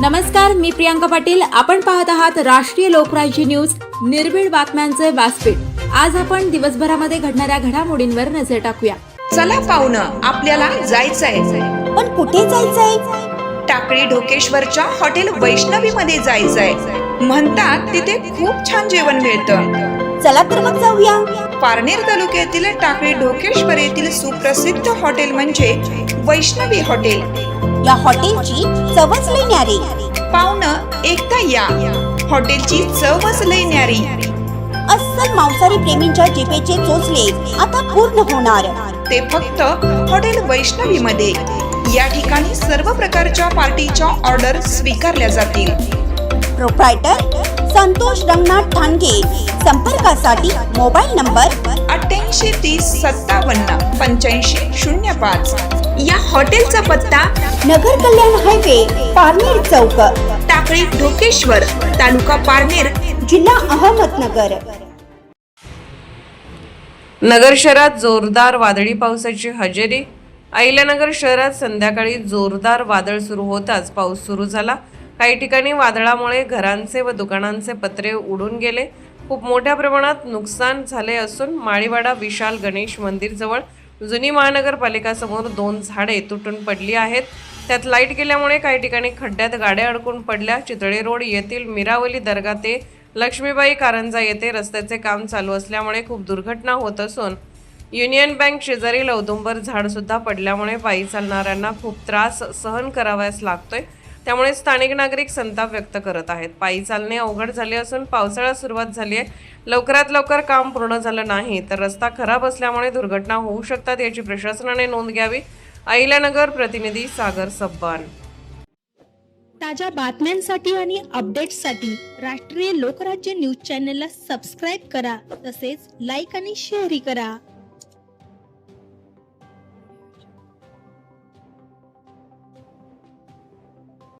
नमस्कार, मी प्रियांका पाटील. आपण पाहत आहात राष्ट्रीय लोकराज्य न्यूज, निर्भीड बातम्यांचे व्यासपीठ. आज आपण दिवसभरामध्ये घडणाऱ्या घडामोडींवर नजर टाकूया. चला पाहुणं, आपल्याला जायचंय. पण कुठे जायचंय? टाकळी ढोकेश्वरच्या हॉटेल वैष्णवी मध्ये जायचंय. म्हणतात तिथे खूप छान जेवण मिळतं. चला तर मग जाऊया. पारनेर तालुक्यातील टाकळी ढोकेश्वर येथील सुप्रसिद्ध हॉटेल म्हणजे वैष्णवी हॉटेल. या हॉटेलची चवच लई न्यारी. पाहुणं, एकदा या. हॉटेलची चवच लई न्यारी. अस्सल मांसाहारी प्रेमींच्या जिभेचे चोचले आता पूर्ण होणार. ते फक्त हॉटेल वैष्णवी मध्ये. या ठिकाणी सर्व प्रकारच्या पार्टीच्या ऑर्डर स्वीकारल्या जातील. प्रोप्रायटर संतोष रंगनाथ ठाणगे. संपर्कासाठी मोबाईल नंबर 8830578505. या हॉटेलचा पत्ता नगर कल्याण हायवे, पारनेर चौक, टाकळी ढोकेश्वर, तालुका पारनेर, जिल्हा अहमदनगर. नगर शहरात जोरदार वादळी पावसाची हजेरी. अहिल्यानगर शहरात संध्याकाळी जोरदार वादळ सुरू होताच पाऊस सुरू झाला. काही ठिकाणी वादळामुळे घरांचे व दुकानांचे पत्रे उडून गेले. खूप मोठ्या प्रमाणात नुकसान झाले असून माळीवाडा विशाल गणेश मंदिर जवळ जुनी महानगरपालिका समोर 2 झाडे तुटून पडली आहेत. त्यात लाईट गेल्यामुळे काही ठिकाणी खड्ड्यात गाड्या अडकून पडल्या. चितळे रोड येथील मिरावली दर्गा ते लक्ष्मीबाई कारंजा येथे रस्त्याचे काम चालू असल्यामुळे खूप दुर्घटना होत असून युनियन बँक शेजारील औदुंबर झाड सुद्धा पडल्यामुळे पायी चालणाऱ्यांना खूप त्रास सहन करावयास लागतोय. त्यामुळे स्थानिक नागरिक संताप व्यक्त करत आहेत. पायी चालणे अवघड झाले असून पावसाळा सुरुवात झाली आहे. लवकरात लवकर काम पूर्ण झालं नाही तर रस्ता खराब असल्यामुळे दुर्घटना होऊ शकतात, याची प्रशासनाने नोंद घ्यावी. अहिल्यानगर प्रतिनिधी सागर सब्बान. ताज्या बातम्यांसाठी आणि अपडेट्ससाठी राष्ट्रीय लोकराज्य न्यूज चॅनलला सबस्क्राईब करा. तसेच लाईक आणि शेअरही करा.